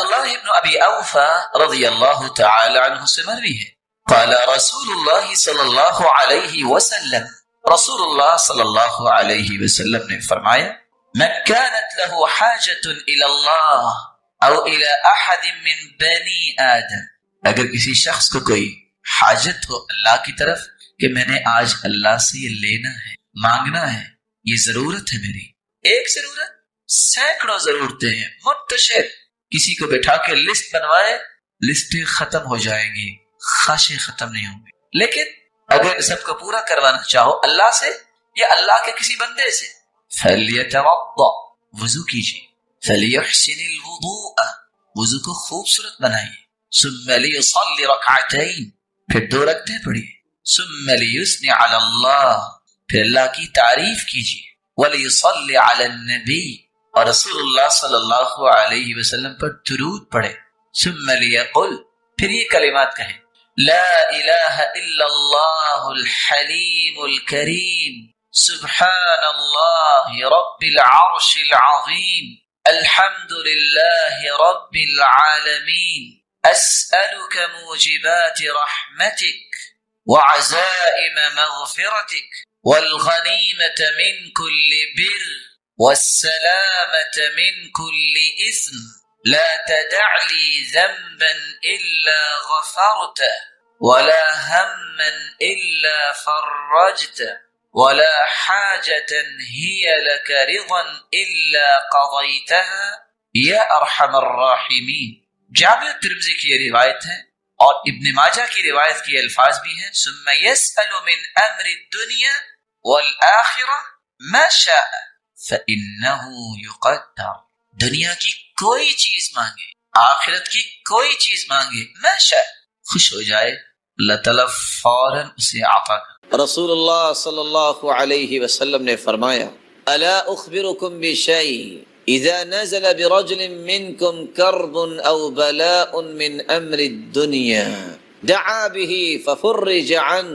عبداللہ ابن ابی اوفا رضی اللہ تعالی عنہ سے مروی ہے قال رسول اللہ صلی اللہ علیہ وسلم، رسول اللہ صلی اللہ علیہ وسلم نے فرمایا من كانت له حاجة الى اللہ او الى احد من بنی آدم، اگر کسی شخص کو کوئی حاجت ہو اللہ کی طرف کہ میں نے آج اللہ سے یہ لینا ہے، مانگنا ہے، یہ ضرورت ہے میری، ایک ضرورت سینکڑوں ضرورتیں ہیں منتشر، کسی کو بٹھا کے لسٹ بنوائے لسٹیں ختم ہو جائیں گی، خواہشیں ختم نہیں ہوں گی، لیکن اگر سب کو پورا کروانا چاہو اللہ سے یا اللہ کے کسی بندے سے فَلْيَتَوَضَّأْ، وضو کیجیے، فَلْيُحْسِنِ الْوُضُوءَ، وضو کو خوبصورت بنائیے، ثُمَّ لِيُصَلِّ رَكْعَتَيْن، پھر 2 رکعتیں پڑھیے، ثُمَّ لِيُثْنِ عَلَى اللَّهِ، پھر اللہ کی تعریف کیجیے، وَلِيُصَلِّ عَلَى النَّبِيِّ، اور رسول اللہ صلی اللہ علیہ وسلم پر درود پڑھے، ثُمَّ لِيَقُلْ، پھر یہ کلمات کہیں لا الہ الا اللہ الحلیم الکریم سبحان اللہ رب العرش العظیم الحمد للہ رب العالمین اسألک موجبات رحمتک وعزائم مغفرتک والغنیمة من كل بر والسلامة من كل إثم لا تدع لي ذنبا إلا غفرته ولا هما إلا فرجته ولا حاجة هي لك رضا إلا قضيتها يا أرحم الراحمين۔ جامع ترمذی کی یہ روایت ہے اور ابن ماجہ کی روایت کی الفاظ بھی ہیں ثم يسأل من أمر الدنيا والآخرة ما شاء فإنه يقدر، دنیا کی کوئی چیز مانگے، آخرت کی کوئی چیز مانگے، ما شاء، خوش ہو جائے، اللہ تعالیٰ فوراً اسے عطا کر۔ رسول اللہ صلی اللہ علیہ وسلم نے فرمایا الا اخبرکم بشیء اذا نزل برجل منکم کرب او بلاء من امر الدنیا دعا به ففرج عنه،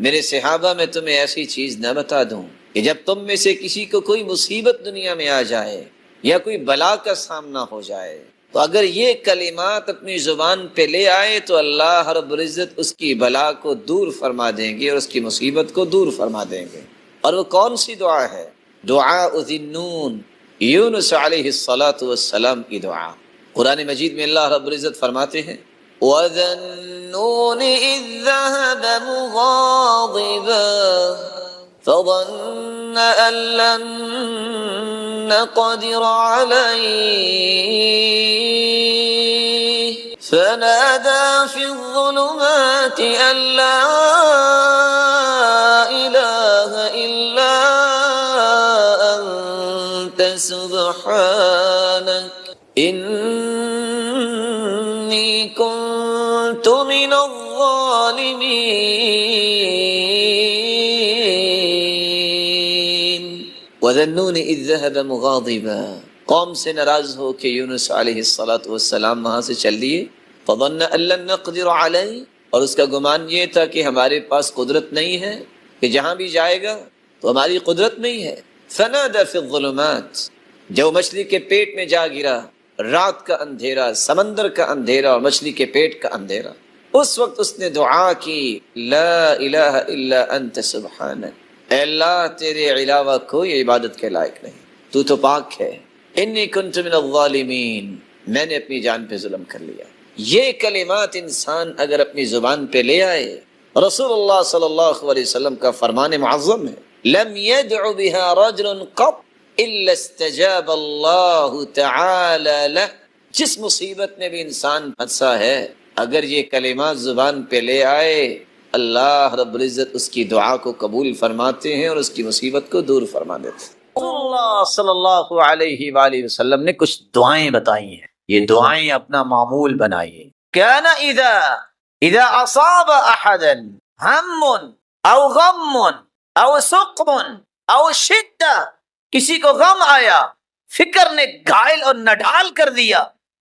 میرے صحابہ میں تمہیں ایسی چیز نہ بتا دوں کہ جب تم میں سے کسی کو کوئی مصیبت دنیا میں آ جائے یا کوئی بلا کا سامنا ہو جائے تو اگر یہ کلمات اپنی زبان پہ لے آئے تو اللہ رب العزت اس کی بلا کو دور فرما دیں گے اور اس کی مصیبت کو دور فرما دیں گے۔ اور وہ کون سی دعا ہے؟ دعاء ذی النون، یونس علیہ السلام کی دعا۔ قرآن مجید میں اللہ رب العزت فرماتے ہیں وَذَا النُّونِ إِذ ذَهَبَ مُغَاضِبًا فظن أن لن نقدر عليه فنادى في الظلمات أن لا إله إلا أنت سبحانك إني كنت من الظالمين۔ وَذَنُّونِ إِذْ ذَهَبَ مُغَاضِبًا، قوم سے ناراض ہو کہ یونس علیہ السلام وہاں سے چل دیے، فظن أن لن نقدر علیہ، اور اس کا گمان یہ تھا کہ ہمارے پاس قدرت نہیں ہے، کہ جہاں بھی جائے گا تو ہماری قدرت نہیں ہے۔ فنادى في الظلمات، جو مچھلی کے پیٹ میں جا گرا، رات کا اندھیرا، سمندر کا اندھیرا اور مچھلی کے پیٹ کا اندھیرا، اس وقت اس نے دعا کی لا الہ الا انت سبحانک، اے اللہ تیرے علاوہ کوئی عبادت کے لائق نہیں، تو تو پاک ہے، انی کنت من الظالمین، میں نے اپنی جان پہ ظلم کر لیا۔ یہ کلمات انسان اگر اپنی زبان پہ لے آئے، رسول اللہ صلی اللہ علیہ وسلم کا فرمان معظم ہے لم يدع بها رجل قط الا استجاب اللہ تعالی له، جس مصیبت میں بھی انسان پھنسا ہے اگر یہ کلمات زبان پہ لے آئے اللہ رب العزت اس کی دعا کو قبول فرماتے ہیں اور اس کی مصیبت کو دور فرما دیتے ہیں۔ رسول اللہ صلی اللہ علیہ وآلہ وسلم نے کچھ دعائیں بتائی ہیں، یہ دعائیں اپنا معمول بنائیے۔ کان اذا اصاب احدا ہم او غم او سقم او شدہ، کسی کو غم آیا، فکر نے گھائل اور نڈھال کر دیا،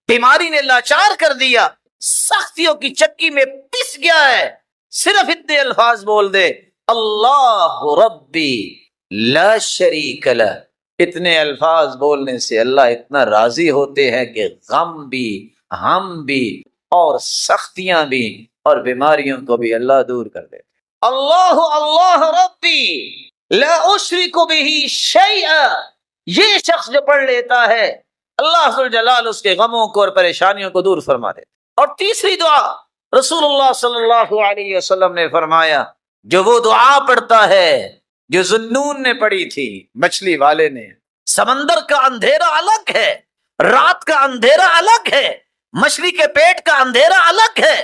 بیماری نے لاچار کر دیا، سختیوں کی چکی میں پس گیا ہے، صرف اتنے الفاظ بول دے اللہ ربی لا شریک لہ، اتنے الفاظ بولنے سے اللہ اتنا راضی ہوتے ہیں کہ غم بھی، ہم بھی اور سختیاں بھی اور بیماریوں کو بھی اللہ دور کر دیتے. اللہ اللہ ربی لا اشرک بہ شیئا، یہ شخص جو پڑھ لیتا ہے اللہ ذوالجلال اس کے غموں کو اور پریشانیوں کو دور فرما دیتا. اور تیسری دعا رسول اللہ صلی اللہ علیہ وسلم نے فرمایا، جو وہ دعا پڑھتا ہے جو ذوالنون نے پڑھی تھی، مچھلی والے نے، سمندر کا اندھیرا الگ ہے، رات کا اندھیرا الگ ہے، مچھلی کے پیٹ کا اندھیرا الگ ہے،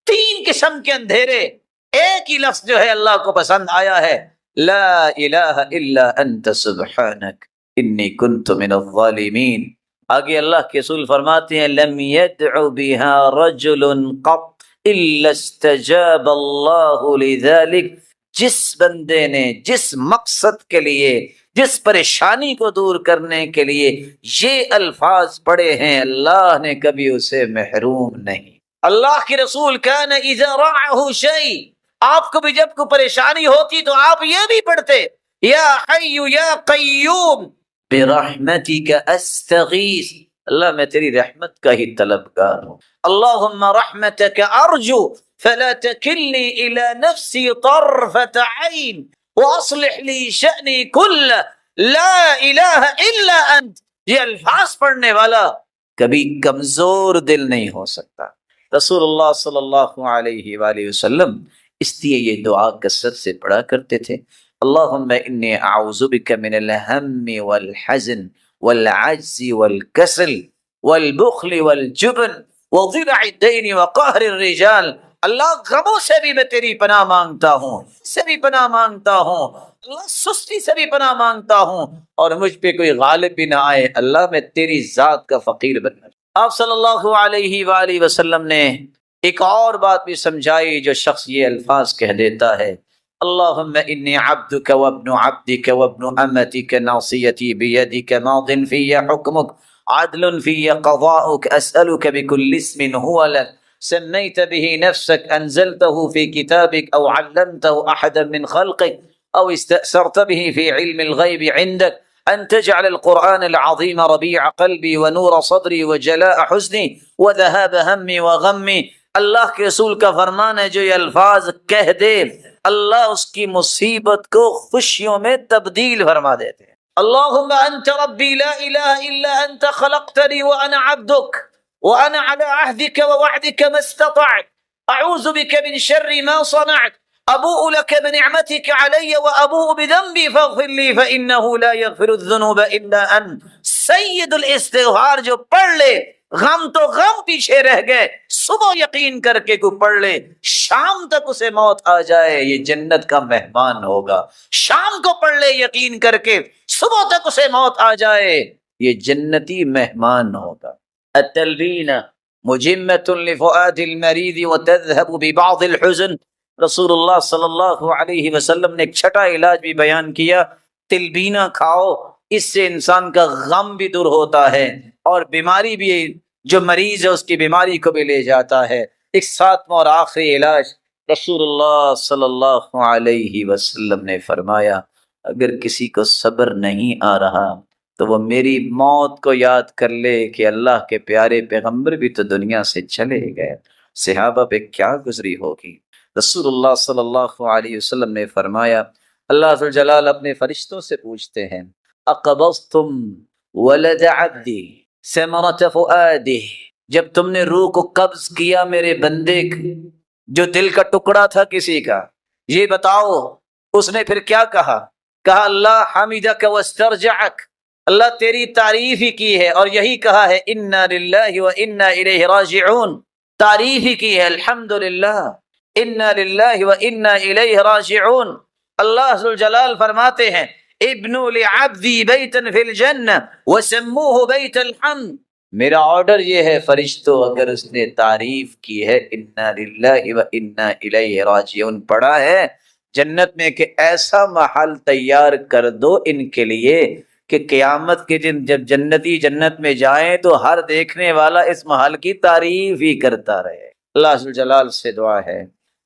تین قسم کے اندھیرے. ایک ہی لفظ جو ہے اللہ کو پسند آیا ہے، لا الہ الا انت سبحانک انی کنت من الظالمین. آگے اللہ کے رسول فرماتے ہیں، لم يدع بها رجل قط الا استجاب اللہ لذلك. جس بندے نے جس مقصد کے لیے، جس پریشانی کو دور کرنے کے لیے یہ الفاظ پڑھے ہیں، اللہ نے کبھی اسے محروم نہیں. اللہ کے رسول کان اذا رعه شیء، آپ کو بھی جب کوئی پریشانی ہوتی تو آپ یہ بھی پڑھتے، یا حی یا قیوم برحمتک استغیث، اللہ میں تیری رحمت کا ہی طلبگار ہوں. اللہم رحمتک ارجو فلا تکلنی الی نفسی طرفت عین واصلح لی شأنی کل لا الہ الا انت. یہ الفاظ پڑھنے والا کبھی کمزور دل نہیں ہو سکتا. رسول اللہ صلی اللہ علیہ وآلہ وسلم اس لیے یہ دعا کثرت سے پڑھا کرتے تھے. اللہم انی اعوذ بک من الہم والحزن والعجز والکسل والبخل والجبن وضلع الدین وقہر الرجال. اللہ غموں سے بھی میں تیری پناہ مانگتا ہوں، سے بھی پناہ مانگتا ہوں، اللہ سستی سے بھی پناہ مانگتا ہوں، اور مجھ پہ کوئی غالب بھی نہ آئے، اللہ میں تیری ذات کا فقیر بننا. آپ صلی اللہ علیہ وآلہ وسلم نے ایک اور بات بھی سمجھائی، جو شخص یہ الفاظ کہہ دیتا ہے، اللہم انی عبدک وابن عبدک وابن امتک ناصیتی بیدک ماض فی حکمک عدل فی قضاؤک اسألک بکل اسم هو لک سمیت به نفسک انزلته فی کتابک او علمته احدا من خلقک او استأثرت به فی علم الغیب عندک ان تجعل القرآن العظیم ربیع قلبی ونور صدری وجلاء حزنی وذهاب ہمی وغمی. اللہ کے رسول کا فرمان ہے، جو یہ الفاظ کہہ دے اللہ اس کی مصیبت کو خوشیوں میں تبدیل فرما دیتے ہیں. اللہم انت ربی لا الہ الا انت خلقتنی وانا عبدک وانا على عهدك ووعدك ما استطعت اعوذ بك من شر ما صنعت ابوء لك بنعمتك علي وابوء بذنبي فاغفر لي فانه لا يغفر الذنوب الا انت. سید الاستغفار جو پڑھ لے غم تو غم پیچھے رہ گئے، صبح یقین کر کے کوئی پڑھ لے شام تک اسے موت آ جائے یہ جنت کا مہمان ہوگا. شام کو پڑھ لے یقین کر کے صبح تک اسے موت آ جائے یہ جنتی مہمان ہوگا. التلبین مجمۃ لفؤاد المریض وتذهب ببعض الحزن. رسول اللہ صلی اللہ علیہ وسلم نے ایک چھٹا علاج بھی بیان کیا، تلبینہ کھاؤ، اس سے انسان کا غم بھی دور ہوتا ہے اور بیماری بھی، جو مریض ہے اس کی بیماری کو بھی لے جاتا ہے. ایک ساتواں اور آخری علاج رسول اللہ صلی اللہ علیہ وسلم نے فرمایا، اگر کسی کو صبر نہیں آ رہا تو وہ میری موت کو یاد کر لے کہ اللہ کے پیارے پیغمبر بھی تو دنیا سے چلے گئے، صحابہ پہ کیا گزری ہوگی. رسول اللہ صلی اللہ علیہ وسلم نے فرمایا، اللہ ذوالجلال اپنے فرشتوں سے پوچھتے ہیں، اقبضتم ولد عبدی ثمرۃ فؤادہ، جب تم نے روح کو قبض کیا میرے بندے جو دل کا ٹکڑا تھا کسی کا، یہ بتاؤ اس نے پھر کیا کہا؟ کہا اللہ حمیدک واسترجعک، اللہ تیری تعریف ہی کی ہے اور یہی کہا ہے انا للہ و انا الیہ راجعون. تعریف ہی کی ہے الحمدللہ، انا للہ و انا الیہ راجعون. اللہ ذوالجلال فرماتے ہیں ابنوا لعبدی بیتا فی الجنہ وسموہ بیت الحمد. میرا آرڈر یہ ہے فرشتوں، اگر اس نے تعریف کی ہے انا للہ و انا الیہ راجعون پڑھا ہے جنت میں کہ ایسا محل تیار کر دو ان کے لیے کہ قیامت کے دن جب جنتی جنت میں جائیں تو ہر دیکھنے والا اس محل کی تعریف ہی کرتا رہے. اللہ ذوالجلال سے دعا ہے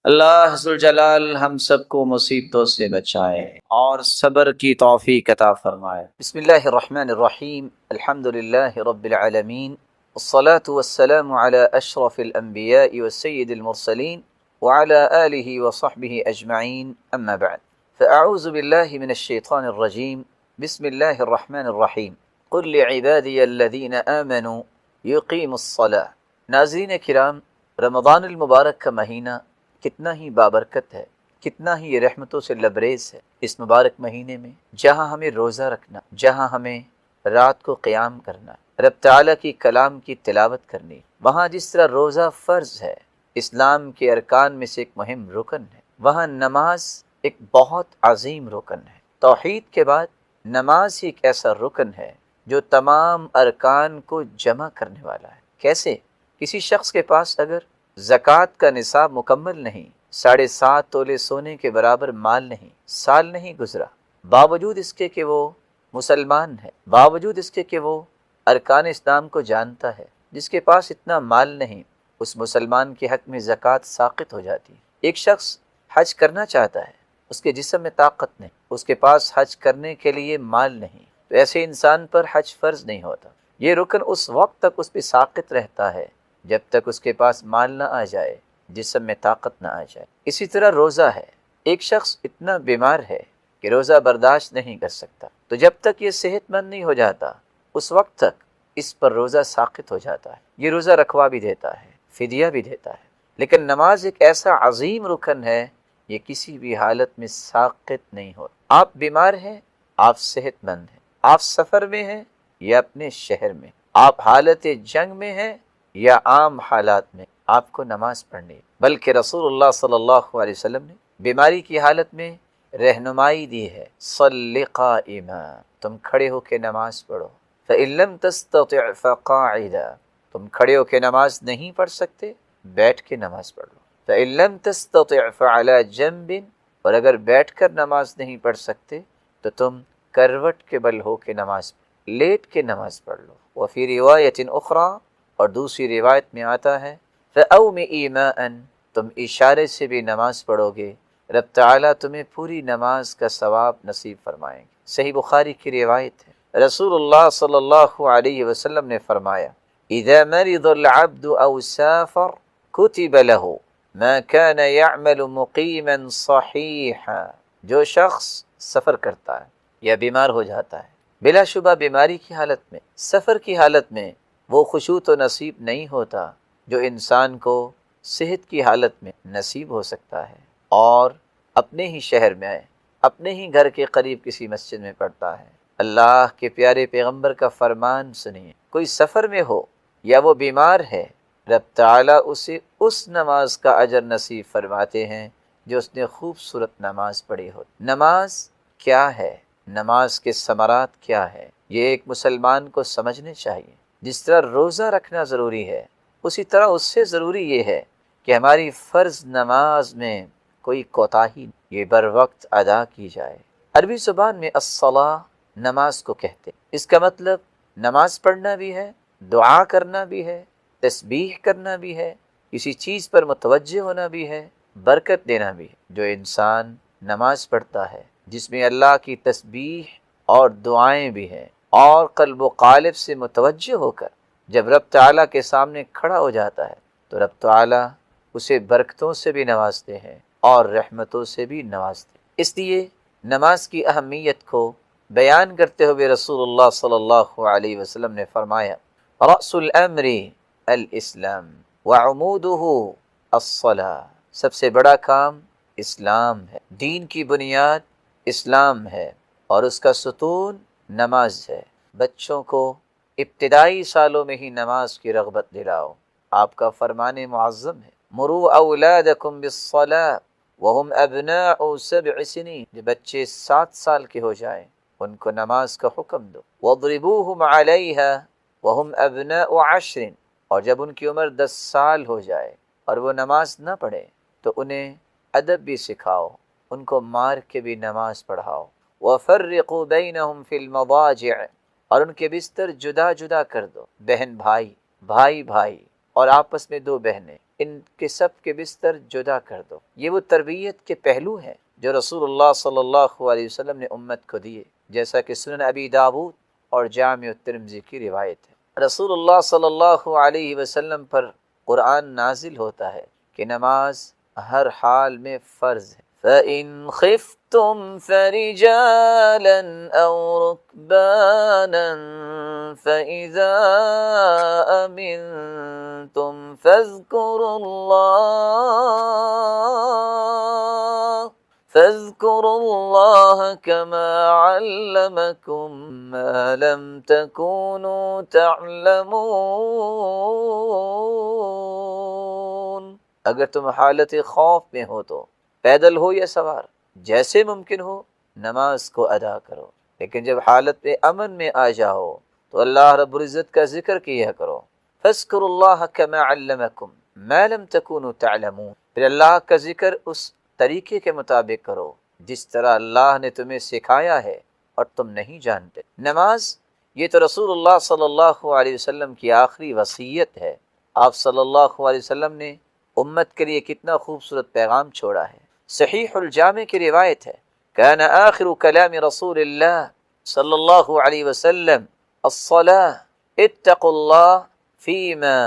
اللہ ذوالجلال ہم سب کو مصیبتوں سے بچائے اور صبر کی توفیق عطا فرمائے. بسم اللہ الرحمن الرحیم، الحمد للہ رب العالمین الصلاة والسلام على أشرف الأنبياء والسيد المرسلين وعلى آله وصحبه أجمعين أما بعد فأعوذ بالله من الشيطان الرجيم بسم الله الرحمن الرحيم قل لعبادي الذين آمنوا يقيموا الصلاة۔ ناظرین کرام، رمضان المبارک کا مہینہ کتنا ہی بابرکت ہے، کتنا ہی رحمتوں سے لبریز ہے۔ اس مبارک مہینے میں جہاں ہمیں روزہ رکھنا، جہاں ہمیں رات کو قیام کرنا، رب تعالیٰ کی کلام کی تلاوت کرنی، وہاں جس طرح روزہ فرض ہے، اسلام کے ارکان میں سے ایک مہم رکن ہے، وہاں نماز ایک بہت عظیم رکن ہے۔ توحید کے بعد نماز ہی ایک ایسا رکن ہے جو تمام ارکان کو جمع کرنے والا ہے۔ کیسے؟ کسی شخص کے پاس اگر زکوٰۃ کا نصاب مکمل نہیں، 7.5 تولے سونے کے برابر مال نہیں، سال نہیں گزرا، باوجود اس کے کہ وہ مسلمان ہے، باوجود اس کے کہ وہ ارکان اسلام کو جانتا ہے، جس کے پاس اتنا مال نہیں، اس مسلمان کے حق میں زکوٰۃ ساقط ہو جاتی ہے۔ ایک شخص حج کرنا چاہتا ہے، اس کے جسم میں طاقت نہیں، اس کے پاس حج کرنے کے لیے مال نہیں، تو ایسے انسان پر حج فرض نہیں ہوتا۔ یہ رکن اس وقت تک اس پہ ساقط رہتا ہے جب تک اس کے پاس مال نہ آ جائے، جسم میں طاقت نہ آ جائے۔ اسی طرح روزہ ہے، ایک شخص اتنا بیمار ہے کہ روزہ برداشت نہیں کر سکتا، تو جب تک یہ صحت مند نہیں ہو جاتا اس وقت تک اس پر روزہ ساقط ہو جاتا ہے۔ یہ روزہ رکھوا بھی دیتا ہے، فدیہ بھی دیتا ہے، لیکن نماز ایک ایسا عظیم رکن ہے، یہ کسی بھی حالت میں ساقط نہیں ہوتا۔ آپ بیمار ہیں، آپ صحت مند ہیں، آپ سفر میں ہیں یا اپنے شہر میں، آپ حالت جنگ میں ہیں یا عام حالات میں، آپ کو نماز پڑھنی ہے۔ بلکہ رسول اللہ صلی اللہ علیہ وسلم نے بیماری کی حالت میں رہنمائی دی ہے، صلی قائما، تم کھڑے ہو کے نماز پڑھو، فإن لم تستطع فقاعدا، تم کھڑے ہو کے نماز نہیں پڑھ سکتے، بیٹھ کے نماز پڑھ لو، فإن لم تستطع فعلى جنب، اور اگر بیٹھ کر نماز نہیں پڑھ سکتے تو تم کروٹ کے بل ہو کے نماز پڑھ، لیٹ کے نماز پڑھ لو۔ وفی روایت اخری، اور دوسری روایت میں آتا ہے فأومئ ماء، تم اشارے سے بھی نماز پڑھو گے، رب تعالیٰ تمہیں پوری نماز کا ثواب نصیب فرمائیں گے۔ صحیح بخاری کی روایت ہے، رسول اللہ صلی اللہ علیہ وسلم نے فرمایا اذا مرض العبد او سافر كتب له ما كان يعمل مقيما صحيحا، جو شخص سفر کرتا ہے یا بیمار ہو جاتا ہے، بلا شبہ بیماری کی حالت میں، سفر کی حالت میں وہ خشوع تو نصیب نہیں ہوتا جو انسان کو صحت کی حالت میں نصیب ہو سکتا ہے، اور اپنے ہی شہر میں، اپنے ہی گھر کے قریب کسی مسجد میں پڑھتا ہے۔ اللہ کے پیارے پیغمبر کا فرمان سنیے، کوئی سفر میں ہو یا وہ بیمار ہے، رب تعالیٰ اسے اس نماز کا اجر نصیب فرماتے ہیں جو اس نے خوبصورت نماز پڑھی ہو۔ نماز کیا ہے؟ نماز کے ثمرات کیا ہے؟ یہ ایک مسلمان کو سمجھنے چاہیے۔ جس طرح روزہ رکھنا ضروری ہے، اسی طرح اس سے ضروری یہ ہے کہ ہماری فرض نماز میں کوئی کوتاہی یہ بر وقت ادا کی جائے۔ عربی زبان میں الصلاۃ نماز کو کہتے، اس کا مطلب نماز پڑھنا بھی ہے، دعا کرنا بھی ہے، تسبیح کرنا بھی ہے، کسی چیز پر متوجہ ہونا بھی ہے، برکت دینا بھی ہے۔ جو انسان نماز پڑھتا ہے جس میں اللہ کی تسبیح اور دعائیں بھی ہیں، اور قلب و قالب سے متوجہ ہو کر جب رب تعالیٰ کے سامنے کھڑا ہو جاتا ہے تو رب تعالیٰ اسے برکتوں سے بھی نوازتے ہیں اور رحمتوں سے بھی نوازتے ہیں۔ اس لیے نماز کی اہمیت کو بیان کرتے ہوئے رسول اللہ صلی اللہ علیہ وسلم نے فرمایا رأس الامر الاسلام وعمودہ الصلاۃ، سب سے بڑا کام اسلام ہے، دین کی بنیاد اسلام ہے اور اس کا ستون نماز ہے۔ بچوں کو ابتدائی سالوں میں ہی نماز کی رغبت دلاؤ، آپ کا فرمان معظم ہے مروا اولادکم بالصلاۃ وهم ابناء 7 سنین، جب بچے 7 سال کے ہو جائیں ان کو نماز کا حکم دو، واضربوہم علیہا وهم ابناء 10، اور جب ان کی عمر 10 سال ہو جائے اور وہ نماز نہ پڑھے تو انہیں ادب بھی سکھاؤ، ان کو مار کے بھی نماز پڑھاؤ۔ وفرقوا بینہم فی المضاجع، اور ان کے بستر جدا جدا کر دو، بہن بھائی، بھائی بھائی، اور آپس میں 2 بہنیں، ان کے سب کے بستر جدا کر دو۔ یہ وہ تربیت کے پہلو ہیں جو رسول اللہ صلی اللہ علیہ وسلم نے امت کو دیے، جیسا کہ سنن ابی داود اور جامع الترمذی کی روایت ہے۔ رسول اللہ صلی اللہ علیہ وسلم پر قرآن نازل ہوتا ہے کہ نماز ہر حال میں فرض ہے۔ فَإِنْ خِفْتُمْ فَرِجَالًا أَوْ رُكْبَانًا فَإِذَا أَمِنْتُمْ فاذكروا الله كما علمكم ما لم تكونوا تعلمون۔ اگر تم حالت خوف میں ہو تو پیدل ہو یا سوار، جیسے ممکن ہو نماز کو ادا کرو، لیکن جب حالت میں امن میں آ جاؤ تو اللہ رب العزت کا ذکر کیا کرو۔ فاذكروا الله كما علمكم ما لم تكونوا تعلمون، پھر اللہ کا ذکر اس طریقے کے مطابق کرو جس طرح اللہ نے تمہیں سکھایا ہے اور تم نہیں جانتے۔ نماز یہ تو رسول اللہ صلی اللہ علیہ وسلم کی آخری وصیت ہے۔ آپ صلی اللہ علیہ وسلم نے امت کے لیے کتنا خوبصورت پیغام چھوڑا ہے۔ صحیح الجامع کی روایت ہے، کان آخر کلام رسول اللہ صلی اللہ علیہ وسلم الصلاۃ اتقوا اللہ فیما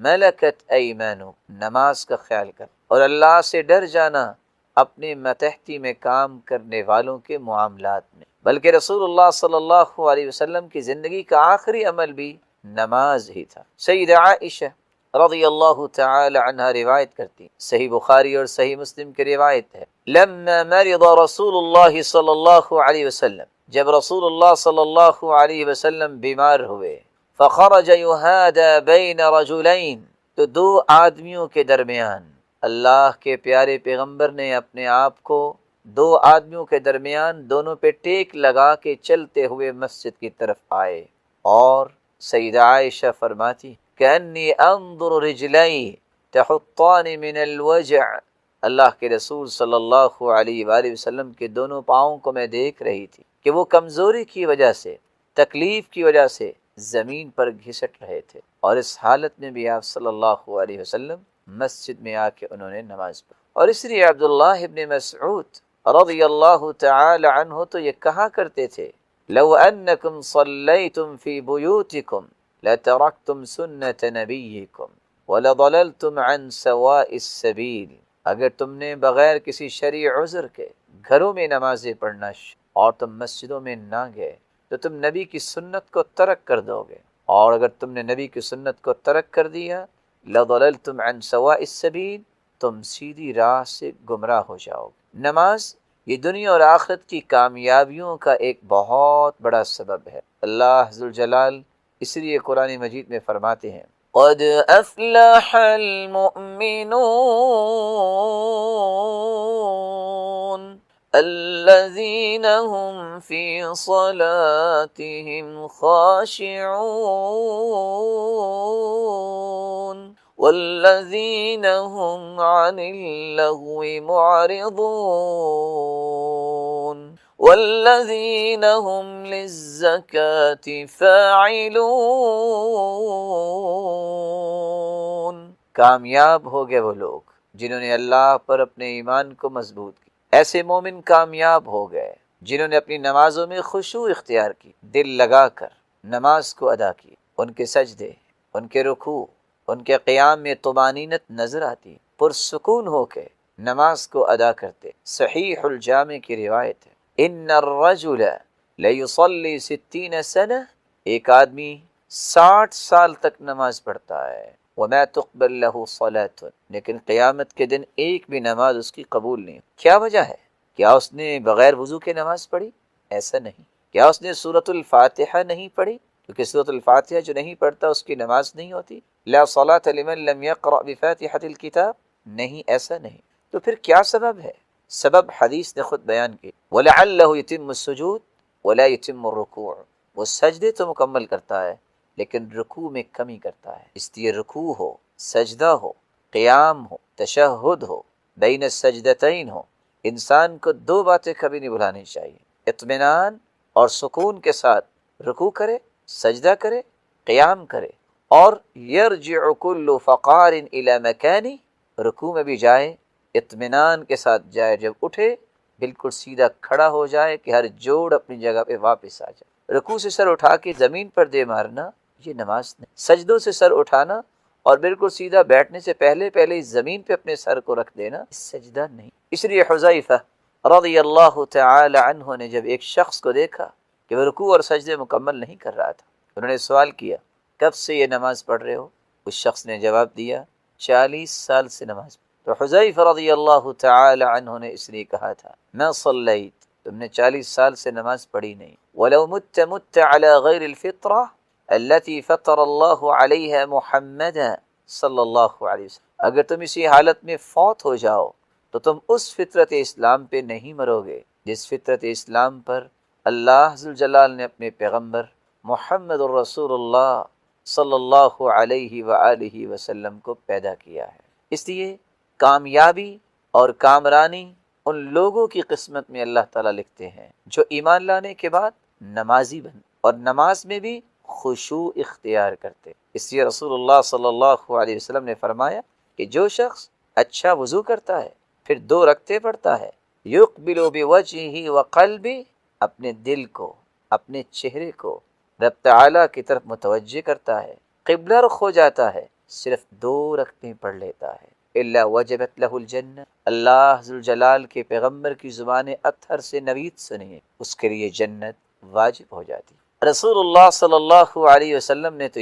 ملکت ایمانکم، نماز کا خیال کر اور اللہ سے ڈر جانا اپنے متحدی میں کام کرنے والوں کے معاملات میں۔ بلکہ رسول اللہ صلی اللہ علیہ وسلم کی زندگی کا آخری عمل بھی نماز ہی تھا۔ سیدہ عائشہ رضی اللہ تعالی عنہ روایت کرتی، صحیح بخاری اور صحیح مسلم کی روایت ہے، لما مرض رسول اللہ صلی اللہ علیہ وسلم، جب رسول اللہ صلی اللہ علیہ وسلم بیمار ہوئے، فخرج یہادی بین رجلین، تو دو آدمیوں کے درمیان اللہ کے پیارے پیغمبر نے اپنے آپ کو دو آدمیوں کے درمیان دونوں پہ ٹیک لگا کے چلتے ہوئے مسجد کی طرف آئے، اور سیدہ عائشہ فرماتی کأنی انظر رجلی تحطان من الوجع، اللہ کے رسول صلی اللہ علیہ وآلہ وسلم کے دونوں پاؤں کو میں دیکھ رہی تھی کہ وہ کمزوری کی وجہ سے، تکلیف کی وجہ سے زمین پر گھسٹ رہے تھے، اور اس حالت میں بھی آپ صلی اللہ علیہ وسلم مسجد میں آ کے انہوں نے نماز پڑھی۔ اور اس لیے عبداللہ ابن مسعود رضی اللہ تعالی عنہ تو یہ کہا کرتے تھے، لو انکم صلیتم فی بیوتکم لترکتم سنت نبیکم ولضللتم عن سواء السبیل، اگر تم نے بغیر کسی شرعی عذر کے گھروں میں نمازیں پڑھنا اور تم مسجدوں میں نہ گئے تو تم نبی کی سنت کو ترک کر دو گے، اور اگر تم نے نبی کی سنت کو ترک کر دیا لضللتم عن سواء السبیل، تم سیدھی راہ سے گمراہ ہو جاؤ گے۔ نماز یہ دنیا اور آخرت کی کامیابیوں کا ایک بہت بڑا سبب ہے۔ اللہ ذوالجلال اس لیے قرآن مجید میں فرماتے ہیں قد افلح المؤمنون الذين هم في صلاتهم خاشعون والذين هم عن اللغو معرضون والذين هم للزكاة فاعلون۔ کامیاب ہو گئے وہ لوگ جنہوں نے اللہ پر اپنے ایمان کو مضبوط کیا۔ ایسے مومن کامیاب ہو گئے جنہوں نے اپنی نمازوں میں خشوع اختیار کی، دل لگا کر نماز کو ادا کی، ان کے سجدے، ان کے رکوع، ان کے قیام میں طمانینت نظر آتی، پرسکون ہو کے نماز کو ادا کرتے۔ صحیح الجامع کی روایت ہے، ان الرجل لیصلی 60 سنہ، ایک آدمی 60 سال تک نماز پڑھتا ہے، وما تقبل له صلاۃ، لیکن قیامت کے دن ایک بھی نماز اس کی قبول نہیں۔ کیا وجہ ہے؟ کیا اس نے بغیر وضو کے نماز پڑھی؟ ایسا نہیں۔ کیا اس نے سورۃ الفاتحہ نہیں پڑھی؟ کیونکہ سورۃ الفاتحہ جو نہیں پڑھتا اس کی نماز نہیں ہوتی۔ لا صلاۃ لمن لم یقرأ بفاتحۃ الکتاب، نہیں، ایسا نہیں۔ تو پھر کیا سبب ہے؟ سبب حدیث نے خود بیان کی، وَلَعَلَّهُ يَتِمُّ السُّجُودُ وَلَا يَتِمُّ الرُّكُوعُ، وہ سجدے تو مکمل کرتا ہے لیکن رکوع میں کمی کرتا ہے۔ اس لیے رکوع ہو، سجدہ ہو، قیام ہو، تشہد ہو، بین السجدتین ہو، انسان کو دو باتیں کبھی نہیں بھلانی چاہیے، اطمینان اور سکون کے ساتھ رکوع کرے، سجدہ کرے، قیام کرے، اور یرجع کل فقار الی مکانی، رکوع میں بھی جائے، اطمینان کے ساتھ جائے، جب اٹھے بالکل سیدھا کھڑا ہو جائے کہ ہر جوڑ اپنی جگہ پہ واپس آ جائے۔ رکوع سے سر اٹھا کے زمین پر دے مارنا یہ نماز نہیں۔ سجدوں سے سر اٹھانا اور بالکل سیدھا بیٹھنے سے پہلے پہلے زمین پہ اپنے سر کو رکھ دینا سجدہ نہیں۔ اس لیے حذیفہ رضی اللہ تعالی عنہ نے جب ایک شخص کو دیکھا کہ وہ رکوع اور سجدے مکمل نہیں کر رہا تھا، انہوں نے سوال کیا کب سے یہ نماز پڑھ رہے ہو؟ اس شخص نے جواب دیا 40 سال سے نماز پڑھ۔ تو حذیفہ رضی اللہ تعالی عنہ نے اس لیے کہا تھا ما صلیت، تم نے 40 سال سے نماز پڑھی نہیں، ولو مت على غیر الفطرہ التي فطر اللہ علیہ محمد صلی اللہ علیہ وسلم، اگر تم اسی حالت میں فوت ہو جاؤ تو تم اس فطرت اسلام پہ نہیں مرو گے جس فطرت اسلام پر اللہ ذوالجلال نے اپنے پیغمبر محمد الرسول اللہ صلی اللہ علیہ وآلہ وسلم کو پیدا کیا ہے۔ اس لیے کامیابی اور کامرانی ان لوگوں کی قسمت میں اللہ تعالیٰ لکھتے ہیں جو ایمان لانے کے بعد نمازی بن اور نماز میں بھی خشوع اختیار کرتے۔ اس لیے رسول اللہ صلی اللہ علیہ وسلم نے فرمایا کہ جو شخص اچھا وضو کرتا ہے پھر 2 رکعتیں پڑھتا ہے، یقبل بوجہہ وقلبہ، اپنے دل کو اپنے چہرے کو رب تعالیٰ کی طرف متوجہ کرتا ہے، قبلہ رخ ہو جاتا ہے، صرف 2 رکعتیں پڑھ لیتا ہے، الا وجبت لہ الجنہ، اللہ ذوالجلال کے پیغمبر کی زبان اطہر سے نوید سنیے اس کے لیے جنت واجب ہو جاتی۔ رسول اللہ صلی اللہ علیہ وسلم نے تو